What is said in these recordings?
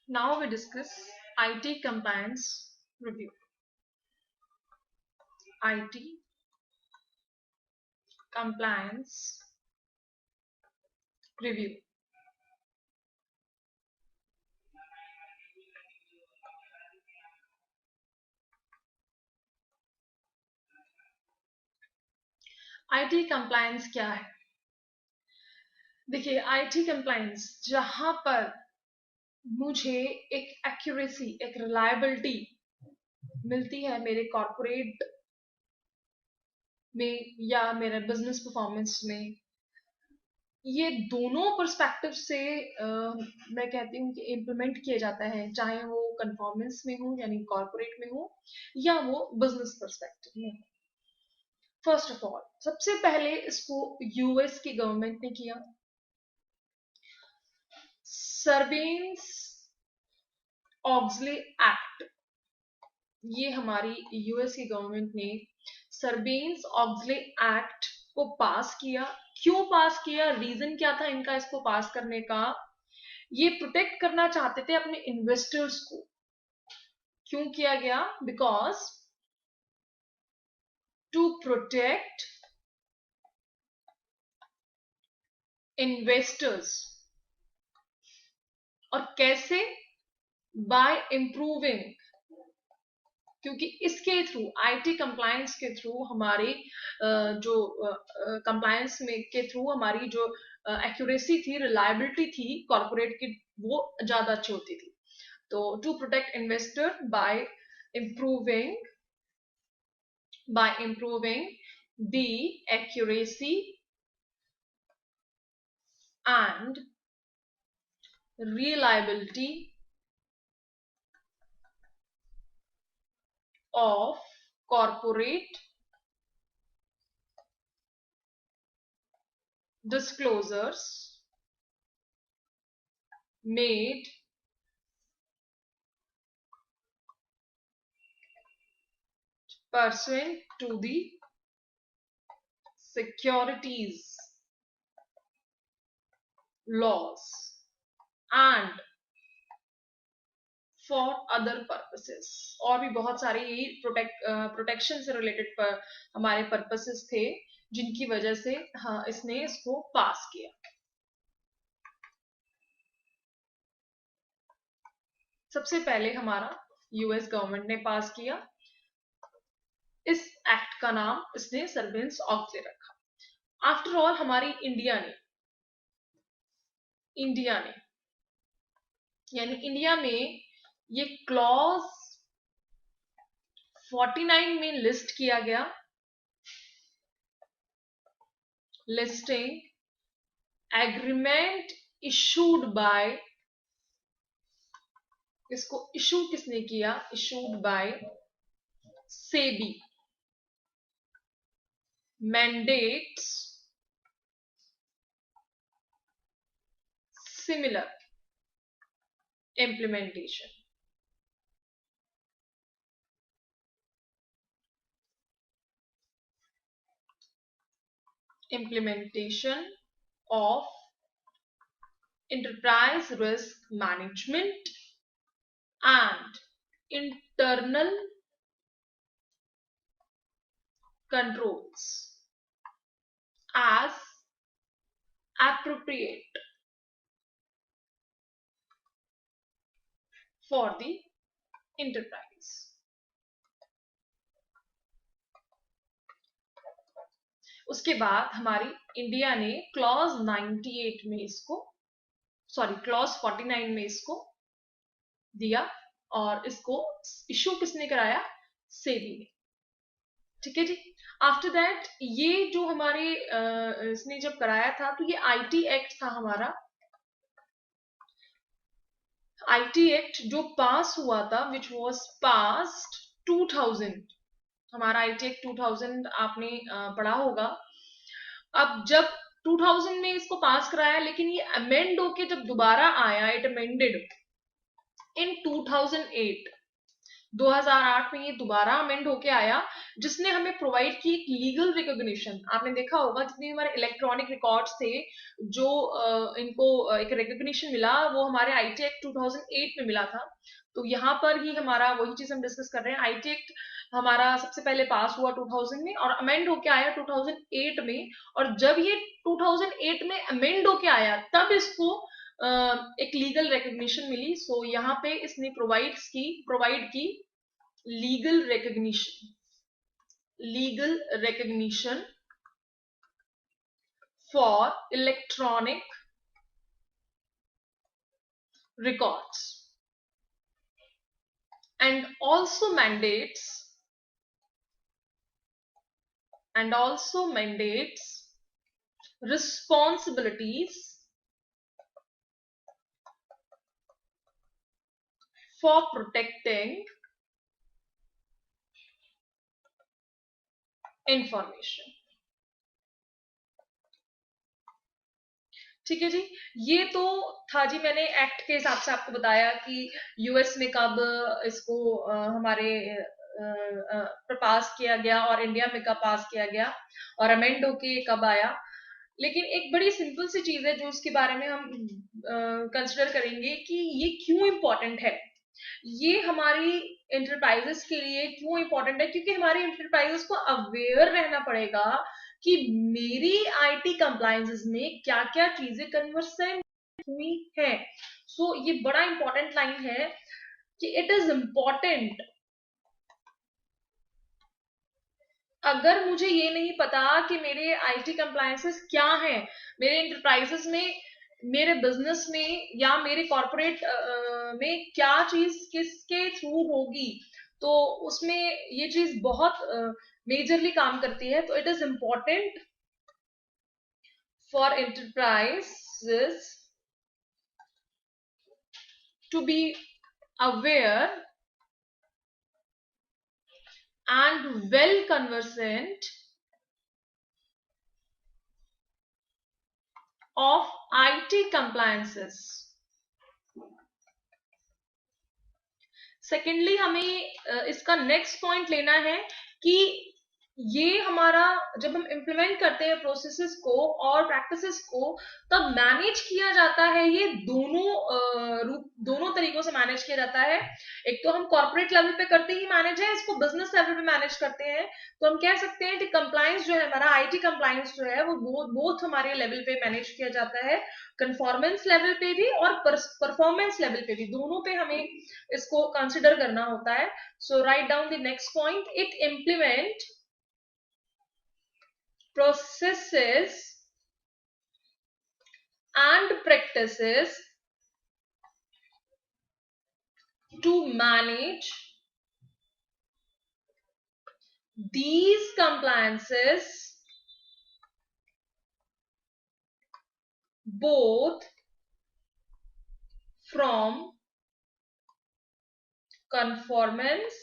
Now we discuss IT compliance review. IT compliance review. IT compliance क्या है? देखिए, IT compliance जहां पर मुझे एक एक्यूरेसी, एक रिलायबिलिटी मिलती है मेरे कॉर्पोरेट में या मेरे बिजनेस परफॉर्मेंस में, ये दोनों पर्सपेक्टिव से मैं कहती हूँ कि इम्प्लीमेंट किया जाता है, चाहे वो कन्फॉर्मेंस में हो यानी कॉर्पोरेट में हो या वो बिजनेस पर्सपेक्टिव में हो। फर्स्ट ऑफ ऑल, सबसे पहले इसको यूएस की गवर्नमेंट ने किया। सर्बेन्स ऑक्सले एक्ट, ये हमारी यूएस की गवर्नमेंट ने सर्बेन्स ऑक्सले एक्ट को पास किया। क्यों पास किया, रीजन क्या था इनका इसको पास करने का? ये प्रोटेक्ट करना चाहते थे अपने इन्वेस्टर्स को। क्यों किया गया? Because to protect investors. और कैसे? बाय इम्प्रूविंग, क्योंकि इसके थ्रू, आईटी कंप्लायंस के थ्रू हमारी जो कंप्लायंस में के थ्रू हमारी जो एक्यूरेसी थी, रिलायबिलिटी थी कॉर्पोरेट की, वो ज्यादा अच्छी होती थी। तो to protect investor by improving the accuracy and reliability of corporate disclosures made pursuant to the securities laws and for other purposes. और भी बहुत सारे यही प्रोटेक्शन से रिलेटेड पर हमारे पर्पसेस थे, जिनकी वजह से हाँ इसने इसको पास किया। सबसे पहले हमारा यूएस गवर्नमेंट ने पास किया। इस एक्ट का नाम इसने सर्वेलेंस ऑक्सले रखा। आफ्टर ऑल हमारी इंडिया ने यानी इंडिया में ये क्लॉज 49 में लिस्ट किया गया। लिस्टिंग एग्रीमेंट इशूड बाय, इसको इशू किसने किया? Issued by SEBI, mandates similar implementation. Implementation of enterprise risk management and internal controls as appropriate for the enterprise. उसके बाद हमारी इंडिया ने क्लॉज 98 में इसको, क्लॉज 49 में इसको दिया और इसको इशू किसने कराया? सेबी ने। ठीक है जी। आफ्टर दैट ये जो हमारे इसने जब कराया था तो ये आईटी एक्ट था हमारा। आईटी एक्ट जो पास हुआ था, विच वॉज पास्ड 2000, हमारा आईटी एक्ट 2000 आपने पढ़ा होगा। अब जब 2000 में इसको पास कराया, लेकिन ये अमेंड होके जब दोबारा आया, इट अमेंडेड इन 2008। 2008 में ये दोबारा अमेंड होके आया, जिसने हमें प्रोवाइड की एक लीगल रिकॉग्निशन। आपने देखा होगा जितने हमारे इलेक्ट्रॉनिक रिकॉर्ड्स थे जो इनको एक रिकॉग्निशन मिला, वो हमारे आईटी एक्ट 2008 में मिला था। तो यहाँ पर ही हमारा वही चीज हम डिस्कस कर रहे हैं। आईटी एक्ट हमारा सबसे पहले पास हुआ 2000 में और अमेंड होके आया 2008 में। और जब ये 2008 में अमेंड होके आया तब इसको एक लीगल रिकॉग्निशन मिली। सो यहाँ पे इसने प्रोवाइड की legal recognition for electronic records, and also mandates responsibilities for protecting information। ठीक है जी, ये तो था जी, मैंने एक्ट के हिसाब से आपको बताया कि यूएस में कब इसको हमारे पास किया गया और इंडिया में कब पास किया गया और अमेंड होके कब आया। लेकिन एक बड़ी सिंपल सी चीज है जो उसके बारे में हम कंसिडर करेंगे कि ये क्यों इंपॉर्टेंट है। ये हमारी इंटरप्राइजेस के लिए क्यों इंपॉर्टेंट है, क्योंकि हमारी इंटरप्राइजेस को अवेयर रहना पड़ेगा कि मेरी आईटी कंप्लायंसेस में क्या क्या चीजें कन्वर्सेंट हुई है। सो ये बड़ा इंपॉर्टेंट लाइन है कि इट इज इंपॉर्टेंट। अगर मुझे ये नहीं पता कि मेरे आईटी कंप्लायंसेस क्या हैं, मेरे इंटरप्राइजेस में, मेरे बिजनेस में या मेरे कॉर्पोरेट में क्या चीज किसके थ्रू होगी, तो उसमें ये चीज बहुत मेजरली काम करती है। तो it is important for enterprises to be aware and well conversant of IT compliances। Secondly हमें इसका नेक्स्ट पॉइंट लेना है कि ये हमारा जब हम इम्प्लीमेंट करते हैं प्रोसेसेस को और प्रैक्टिसेस को, तब मैनेज किया जाता है। ये दोनों तरीकों से मैनेज किया जाता है। एक तो हम कॉर्पोरेट लेवल पे करते ही मैनेज है, इसको बिजनेस लेवल पे मैनेज करते हैं। तो हम कह सकते हैं कि कंप्लायंस जो है, हमारा आईटी कंप्लायंस जो है, वो बोथ हमारे लेवल पे मैनेज किया जाता है, कन्फॉर्मेंस लेवल पे भी और परफॉर्मेंस लेवल पे भी, दोनों पे हमें इसको कंसिडर करना होता है। So write down the next point, it implement processes and practices to manage these compliances both from conformance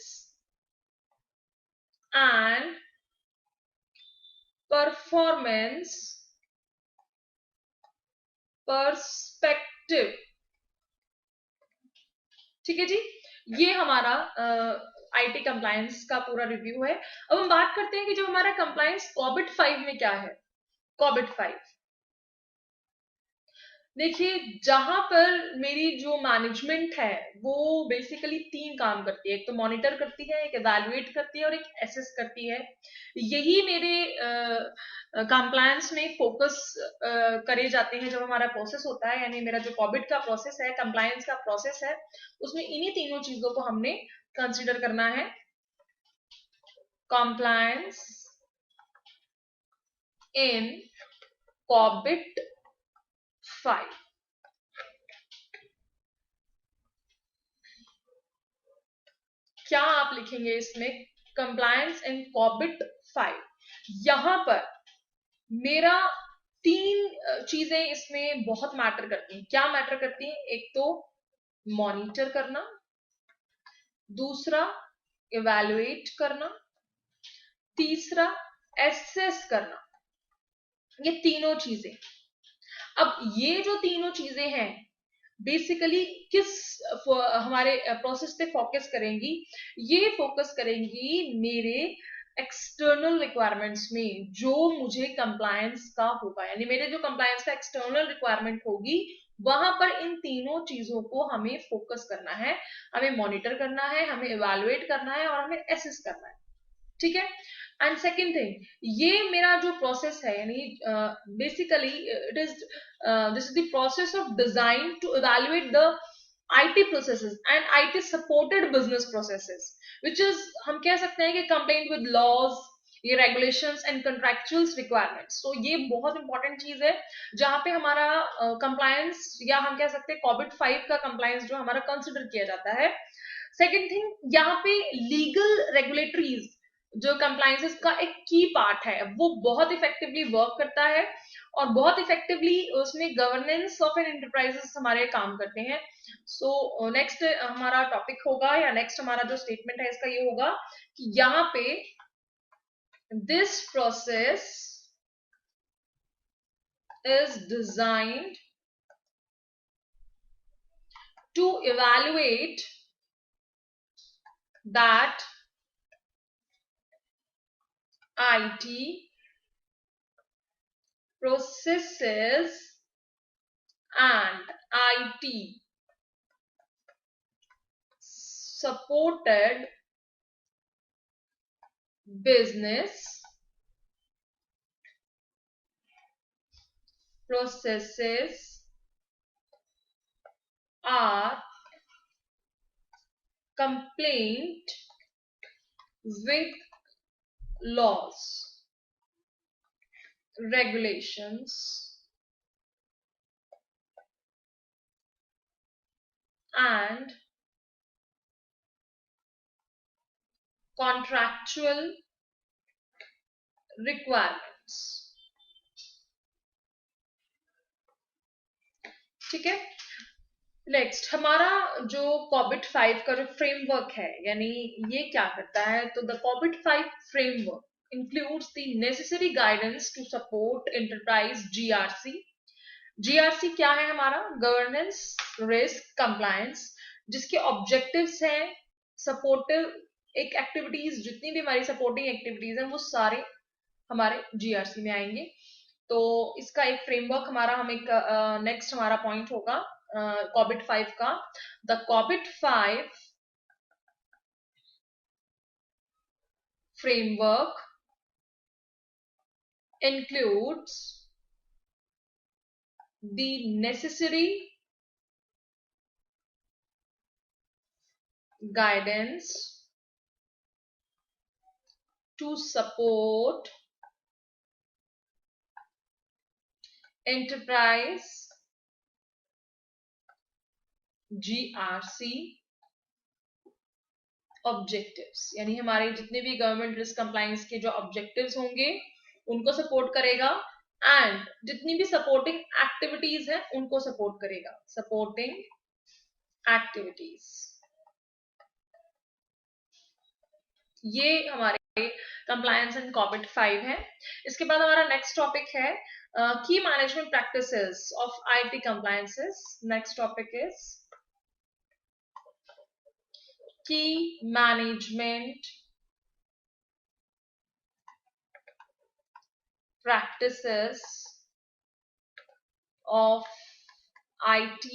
and performance perspective. ठीक है जी, ये हमारा आईटी कंप्लायंस का पूरा रिव्यू है। अब हम बात करते हैं कि जो हमारा कंप्लायंस कॉबिट 5 में क्या है। कॉबिट 5 देखिए, जहां पर मेरी जो मैनेजमेंट है वो बेसिकली 3 काम करती है। एक तो मॉनिटर करती है, एक एवेलुएट करती है और एक एसेस करती है। यही मेरे कंप्लायंस में फोकस करे जाते हैं जब हमारा प्रोसेस होता है। यानी मेरा जो कॉबिट का प्रोसेस है, कंप्लायंस का प्रोसेस है, उसमें इन्हीं तीनों चीजों को हमने कंसिडर करना है। कंप्लायंस इन कॉबिट 5। क्या आप लिखेंगे इसमें? कंप्लायंस इन कॉबिट 5। यहां पर मेरा 3 चीजें इसमें बहुत मैटर करती हैं। क्या मैटर करती हैं? एक तो मॉनिटर करना, दूसरा इवैल्यूएट करना, तीसरा एसेस करना। ये तीनों चीजें, अब ये जो तीनों चीजें हैं बेसिकली किस हमारे प्रोसेस पे फोकस करेंगी, ये फोकस करेंगी मेरे एक्सटर्नल रिक्वायरमेंट्स में जो मुझे कंप्लायंस का होगा, यानी मेरे जो कंप्लायंस का एक्सटर्नल रिक्वायरमेंट होगी वहां पर इन तीनों चीजों को हमें फोकस करना है, हमें मॉनिटर करना है, हमें इवैल्यूएट करना है और हमें एसेस करना है। ठीक है। एंड सेकेंड थिंग, ये मेरा जो प्रोसेस है, यानी basically it is this is the process of design to evaluate the IT processes and IT supported business processes, which is हम कह सकते हैं कि compliant with laws, ये regulations and contractual requirements। तो ये बहुत इंपॉर्टेंट चीज है जहां पे हमारा compliance या हम कह सकते हैं COVID 5 का compliance जो हमारा कंसिडर किया जाता है। सेकेंड थिंग, यहाँ पे लीगल रेगुलेटरीज जो कंप्लायंसेस का एक की पार्ट है वो बहुत इफेक्टिवली वर्क करता है और बहुत इफेक्टिवली उसमें गवर्नेंस ऑफ एन एंटरप्राइजेस हमारे काम करते हैं। सो नेक्स्ट हमारा टॉपिक होगा या नेक्स्ट हमारा जो स्टेटमेंट है इसका ये होगा कि यहाँ पे this process is designed to evaluate that IT processes and IT supported business processes are compliant with laws, regulations, and contractual requirements। ठीक है। नेक्स्ट हमारा जो COVID 5 का जो फ्रेमवर्क है, यानी ये क्या करता है, तो the COVID 5 framework includes the necessary guidance to support enterprise GRC। GRC क्या है हमारा, गवर्नेंस रिस्क कंप्लायंस, जिसके ऑब्जेक्टिव्स हैं सपोर्टिव एक एक्टिविटीज, जितनी भी हमारी सपोर्टिंग एक्टिविटीज हैं वो सारे हमारे GRC में आएंगे। तो इसका एक फ्रेमवर्क हमारा हम एक नेक्स्ट हमारा पॉइंट होगा COVID 5 का। The COVID 5 framework includes the necessary guidance to support enterprise GRC objectives, यानी हमारे जितने भी गवर्नमेंट रिस्क कंप्लायंस के जो ऑब्जेक्टिव्स होंगे उनको सपोर्ट करेगा एंड जितनी भी सपोर्टिंग एक्टिविटीज हैं उनको सपोर्ट करेगा, सपोर्टिंग एक्टिविटीज। ये हमारे कंप्लायंस एंड COVID 5 है। इसके बाद हमारा नेक्स्ट टॉपिक है की management practices of IT compliances. Next topic is key management practices of IT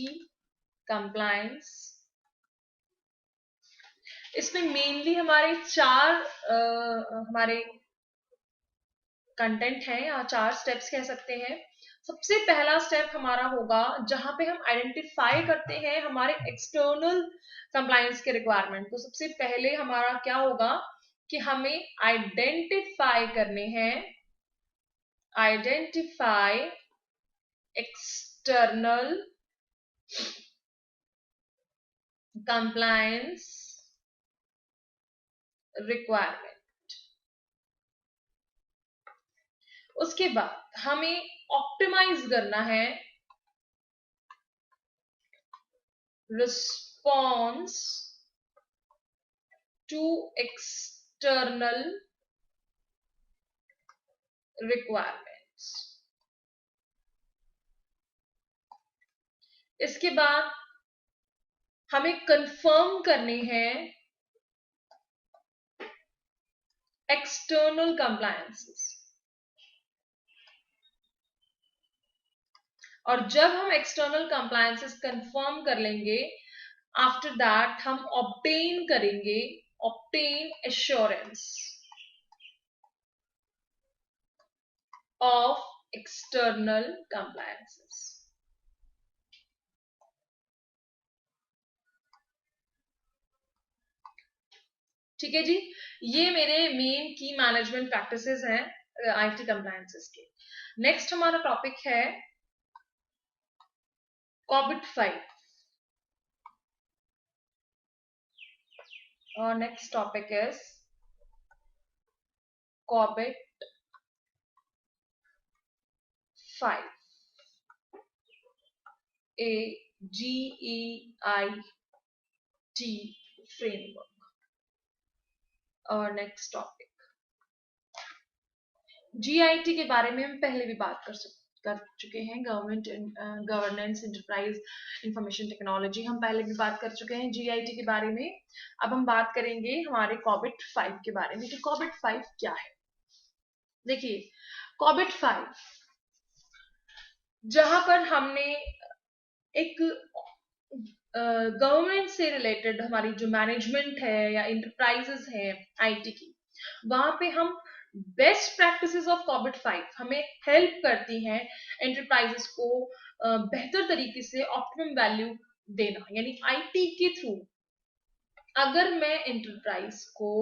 compliance। इसमें मेनली हमारे चार हमारे कंटेंट हैं या चार स्टेप्स कह सकते हैं। सबसे पहला स्टेप हमारा होगा जहां पे हम आइडेंटिफाई करते हैं हमारे एक्सटर्नल कंप्लायंस के रिक्वायरमेंट। तो सबसे पहले हमारा क्या होगा कि हमें आइडेंटिफाई करने हैं, आइडेंटिफाई एक्सटर्नल कंप्लायंस रिक्वायरमेंट। उसके बाद हमें ऑप्टिमाइज करना है रिस्पॉन्स टू एक्सटर्नल रिक्वायरमेंट्स। इसके बाद हमें कंफर्म करने हैं एक्सटर्नल कंप्लायंसेस। और जब हम एक्सटर्नल कंप्लायंसेस कंफर्म कर लेंगे, आफ्टर दैट हम ऑब्टेन करेंगे, obtain assurance of external compliances. ठीक है जी, ये मेरे मेन की मैनेजमेंट प्रैक्टिसेस हैं आईटी कंप्लायंसेस के। नेक्स्ट हमारा टॉपिक है कॉबिट 5। और next topic is Corbett 5, a GEIT framework। और नेक्स्ट टॉपिक जीआईटी के बारे में हम पहले भी बात कर चुके हैं। गवर्नेंस इंटरप्राइज इंफॉर्मेशन टेक्नोलॉजी, हम पहले भी बात कर चुके हैं जीआईटी के बारे में। अब हम बात करेंगे हमारे कॉबिट 5 के बारे में कि कॉबिट 5 क्या है। देखिए, कॉबिट 5 जहां पर हमने एक गवर्नमेंट से रिलेटेड हमारी जो मैनेजमेंट है या इंटरप्राइजेस है आईटी की, वहां पे हम बेस्ट प्रैक्टिसेस ऑफ कॉबिट 5 हमें हेल्प करती हैं एंटरप्राइजेस को बेहतर तरीके से ऑप्टिमम वैल्यू देना। यानी आईटी के थ्रू अगर मैं एंटरप्राइज को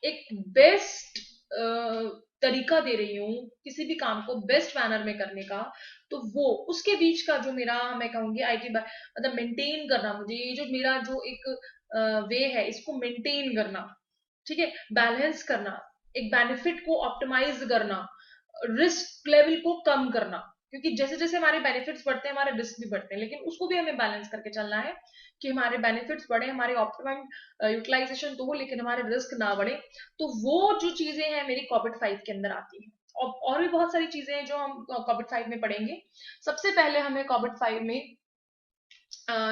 एक बेस्ट तरीका दे रही हूँ किसी भी काम को बेस्ट मैनर में करने का, तो वो उसके बीच का जो मेरा, मैं कहूंगी आईटी मतलब मेंटेन करना, मुझे ये जो मेरा जो एक वे है इसको मेंटेन करना, ठीक है, बैलेंस करना, एक बेनिफिट को ऑप्टिमाइज करना, रिस्क लेवल को कम करना। क्योंकि जैसे जैसे हमारे बेनिफिट्स बढ़ते हैं हमारे रिस्क भी बढ़ते हैं, लेकिन उसको भी हमें बैलेंस करके चलना है कि हमारे बेनिफिट्स बढ़े, हमारे ऑप्टिमम यूटिलाइजेशन तो हो, लेकिन हमारे रिस्क ना बढ़े। तो वो जो चीजें हैं मेरी कॉबिट 5 के अंदर आती हैं। और भी बहुत सारी चीजें हैं जो हम कॉबिट 5 में पढ़ेंगे। सबसे पहले हमें कॉबिट 5 में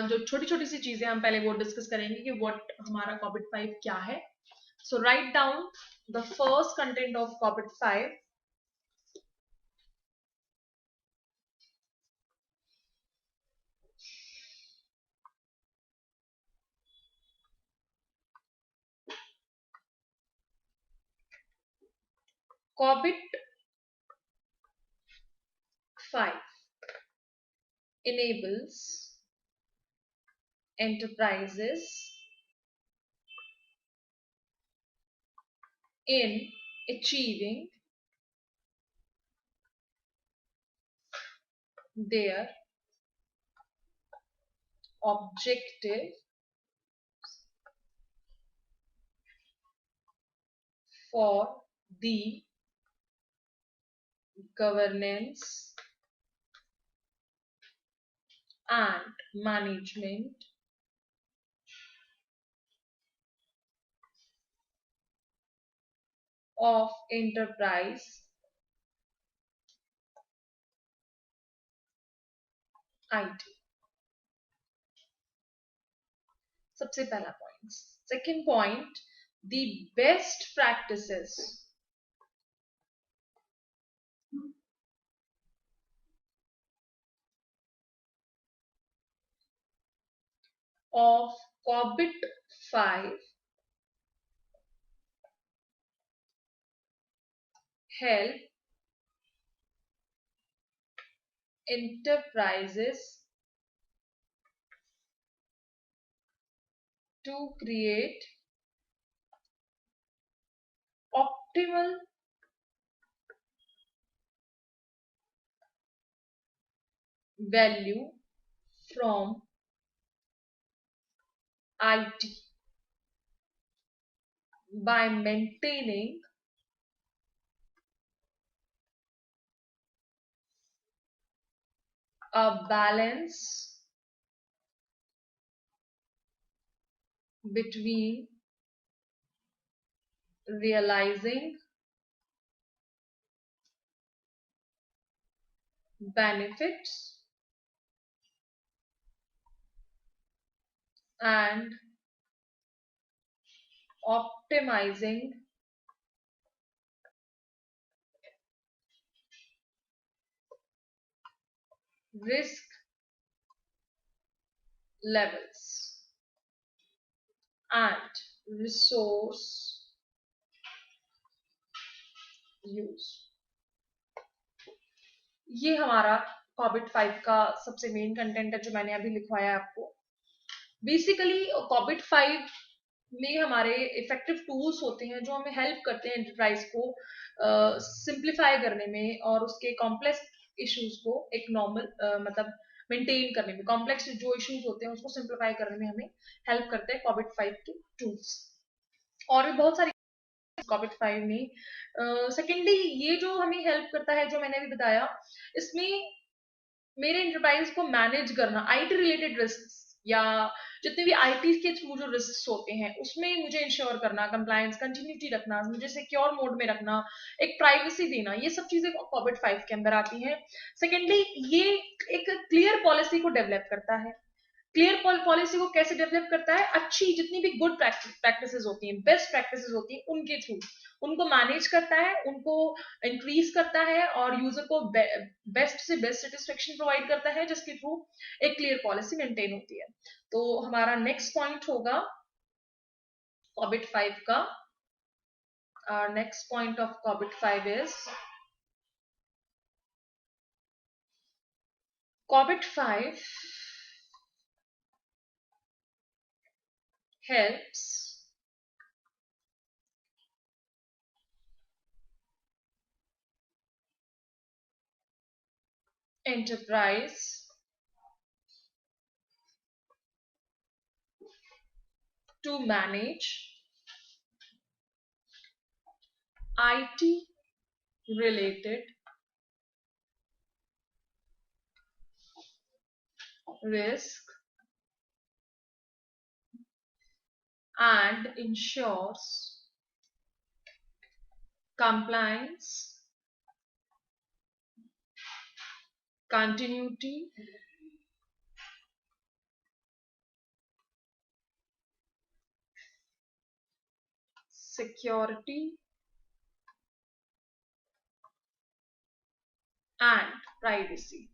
जो छोटी छोटी सी चीजें हम पहले वो डिस्कस करेंगे कि व्हाट हमारा कॉबिट 5 क्या है। So write down the first content of COBIT 5। COBIT 5 enables enterprises in achieving their objective for the governance and management of enterprise IT। सबसे पहला point. Second point, the best practices of COBIT 5 help enterprises to create optimal value from IT by maintaining a balance between realizing benefits and optimizing risk levels and resource use। ये हमारा Corbett 5 का सबसे main content है जो मैंने अभी लिखवाया है आपको। बेसिकली कॉबिट 5 में हमारे इफेक्टिव टूल्स होते हैं जो हमें हेल्प करते हैं एंटरप्राइज को सिंप्लीफाई करने में और उसके कॉम्प्लेक्स इश्यूज को एक नॉर्मल मतलब मेंटेन करने में, कॉम्प्लेक्स जो इश्यूज होते हैं उसको सिंप्लीफाई करने में हमें हेल्प करते हैं कॉबिट 5 के टूल्स। और भी बहुत सारी कॉबिट 5 में सेकेंडली ये जो हमें हेल्प करता है जो मैंने अभी बताया, इसमें मेरे एंटरप्राइज को मैनेज करना आईटी रिलेटेड रिस्क या जितने भी आईटी के थ्रू जो रिस्क होते हैं उसमें मुझे इंश्योर करना, कंप्लायंस कंटिन्यूटी रखना, मुझे सिक्योर मोड में रखना, एक प्राइवेसी देना, ये सब चीजें कॉबिट 5 के अंदर आती हैं। सेकेंडली ये एक क्लियर पॉलिसी को डेवलप करता है। क्लियर पॉलिसी को कैसे डेवलप करता है? अच्छी जितनी भी गुड प्रैक्टिसेस होती हैं, बेस्ट प्रैक्टिसेस होती हैं, उनके थ्रू उनको मैनेज करता है, उनको इंक्रीज करता है और यूजर को बेस्ट से बेस्ट सेटिस्फेक्शन प्रोवाइड करता है, जिसके थ्रू एक क्लियर पॉलिसी मेंटेन होती है। तो हमारा नेक्स्ट पॉइंट होगा कॉबिट 5 का। नेक्स्ट पॉइंट ऑफ कॉबिट 5 इज Corbett 5 helps enterprise to manage IT related risk and ensures compliance, continuity, security and privacy।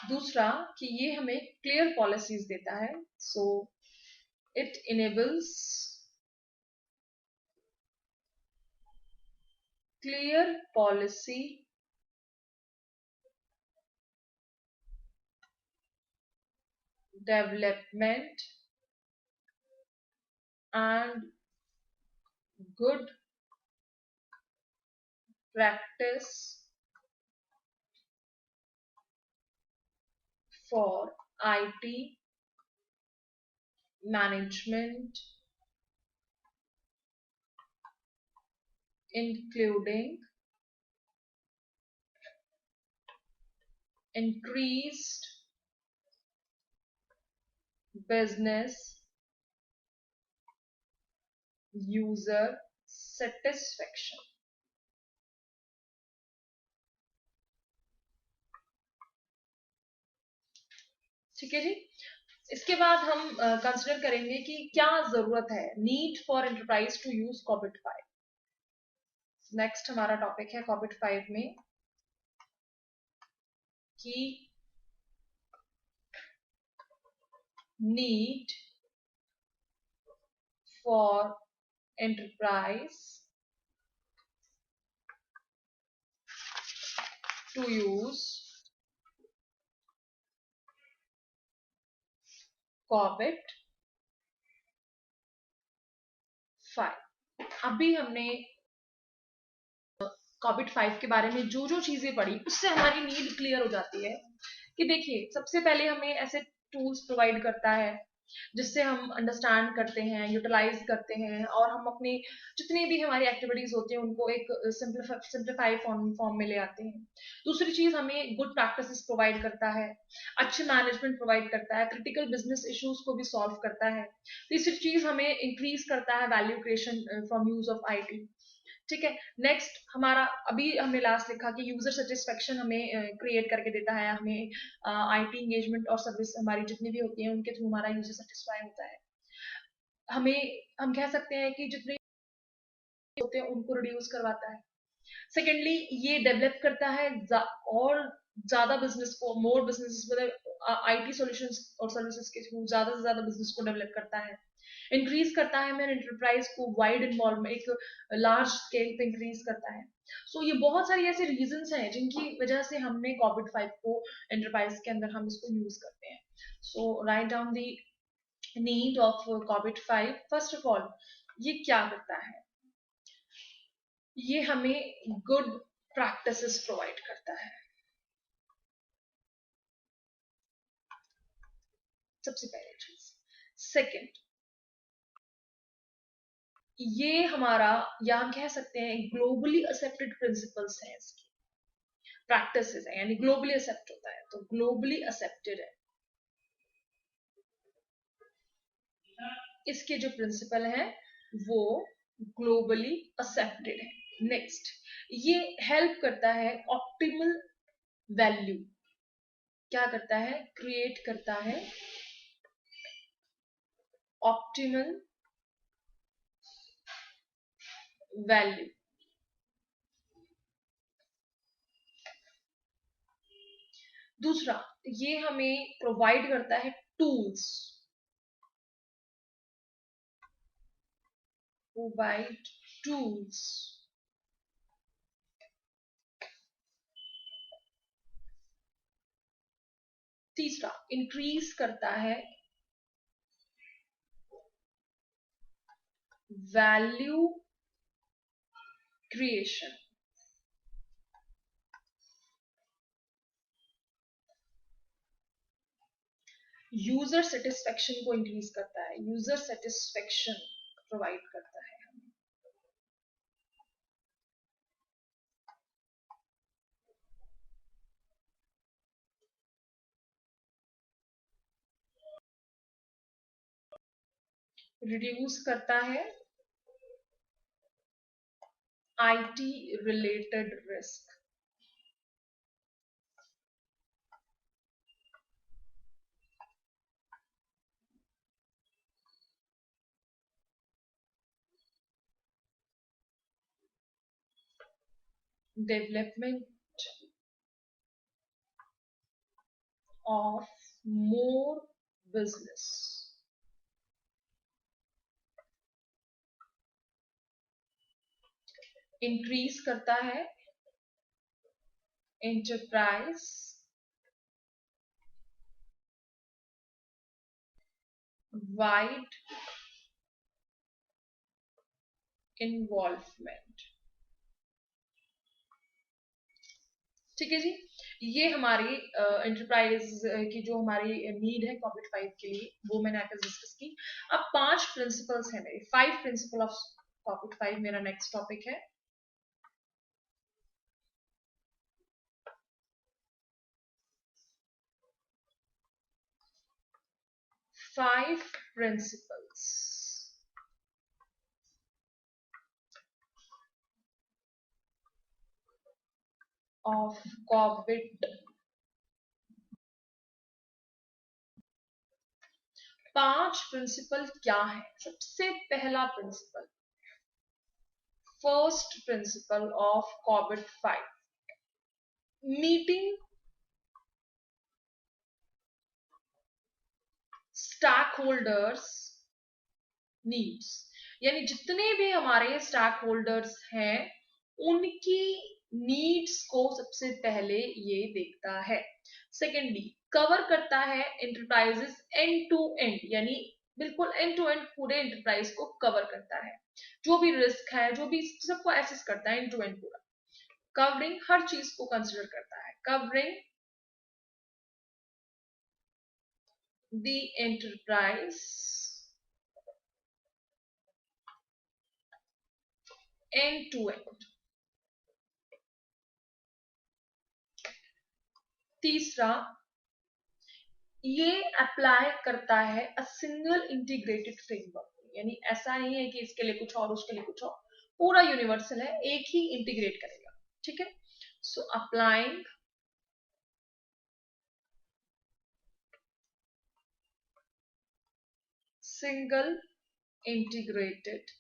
दूसरा कि ये हमें क्लियर पॉलिसीज देता है। So it enables clear policy development and good practice for IT management, including increased business user satisfaction। ठीक है जी। इसके बाद हम कंसिडर करेंगे कि क्या जरूरत है, need for enterprise to use COBIT 5। Next हमारा टॉपिक है कॉबिट 5 में कि need for enterprise to use COBIT 5। अभी हमने कॉबिट 5 के बारे में जो जो चीजें पढ़ी उससे हमारी नीड क्लियर हो जाती है कि देखिए सबसे पहले हमें ऐसे टूल्स प्रोवाइड करता है जिससे हम अंडरस्टैंड करते हैं, यूटिलाइज करते हैं और हम अपनी जितनी भी हमारी एक्टिविटीज होती हैं उनको एक सिंप्लीफाई फॉर्म में ले आते हैं। दूसरी चीज हमें गुड प्रैक्टिसेस प्रोवाइड करता है, अच्छे मैनेजमेंट प्रोवाइड करता है, क्रिटिकल बिजनेस इश्यूज को भी सॉल्व करता है। तीसरी चीज हमें इंक्रीज करता है value creation from use of IT. ठीक है। नेक्स्ट हमारा अभी हमने लास्ट लिखा कि यूजर सेटिस्फेक्शन हमें क्रिएट करके देता है, हमें आईटी एंगेजमेंट और सर्विस हमारी जितनी भी होती है उनके थ्रू हमारा यूजर सेटिस्फाई होता है। हम कह सकते हैं कि जितने होते हैं उनको रिड्यूस करवाता है। सेकेंडली ये डेवलप करता है और ज्यादा बिजनेस को, मोर बिजनेस मतलब आईटी सॉल्यूशंस और सर्विसेज के थ्रू ज्यादा से ज्यादा बिजनेस को डेवलप करता है। इंक्रीज करता है मेरे एंटरप्राइज को वाइड इन्वॉल्वमेंट, एक लार्ज स्केल पे इंक्रीज करता है। सो ये बहुत सारी ऐसे रीजंस हैं जिनकी वजह से हमने कोविड 5 को एंटरप्राइज के अंदर हम इसको यूज करते हैं। So write down the need of कोविड 5। फर्स्ट ऑफ ऑल ये क्या करता है, ये हमें गुड प्रैक्टिसेस प्रोवाइड करता है। सबसे पहली चीज। सेकंड, ये हमारा, या हम कह सकते हैं ग्लोबली एक्सेप्टेड प्रिंसिपल्स हैं, इसकी प्रैक्टिसेस है, यानी ग्लोबली एक्सेप्ट होता है, तो ग्लोबली एक्सेप्टेड है। इसके जो प्रिंसिपल है वो ग्लोबली एक्सेप्टेड है। नेक्स्ट, ये हेल्प करता है ऑप्टिमल वैल्यू, क्या करता है, क्रिएट करता है ऑप्टिमल वैल्यू। दूसरा, ये हमें प्रोवाइड करता है टूल्स, प्रोवाइड टूल्स। तीसरा, इंक्रीज करता है वैल्यू क्रिएशन। यूजर सेटिस्फेक्शन को इंक्रीज करता है, यूजर सेटिस्फेक्शन प्रोवाइड करता है हमें। रिड्यूस करता है IT related risk. Development of more business. Increase करता है एंटरप्राइज वाइड इन्वॉल्वमेंट। ठीक है जी, ये हमारी एंटरप्राइज की जो हमारी नीड है कोविड 5 के लिए वो मैंने आकर डिस्कस की। अब 5 प्रिंसिपल्स है मेरे, 5 प्रिंसिपल ऑफ कोविड 5 मेरा नेक्स्ट टॉपिक है। 5 principles of COVID। 5 प्रिंसिपल क्या है? सबसे पहला प्रिंसिपल, फर्स्ट प्रिंसिपल ऑफ कोविड 5, मीटिंग स्टैक होल्डर्स नीड्स। यानी जितने भी हमारे स्टैक होल्डर्स हैं उनकी नीड्स को सबसे पहले ये देखता है। सेकेंडली, कवर करता है एंटरप्राइजेस एंड टू एंड, यानी बिल्कुल एंड टू एंड पूरे एंटरप्राइज को कवर करता है। जो भी रिस्क है, जो भी सबको एसेस करता है एंड टू एंड पूरा, कवरिंग हर चीज को कंसिडर करता है, covering the enterprise end to end. तीसरा, ये अप्लाई करता है अ सिंगल इंटीग्रेटेड फ्रेमवर्क, यानी ऐसा नहीं है कि इसके लिए कुछ और उसके लिए कुछ और, पूरा यूनिवर्सल है, एक ही इंटीग्रेट करेगा, ठीक है। So applying single integrated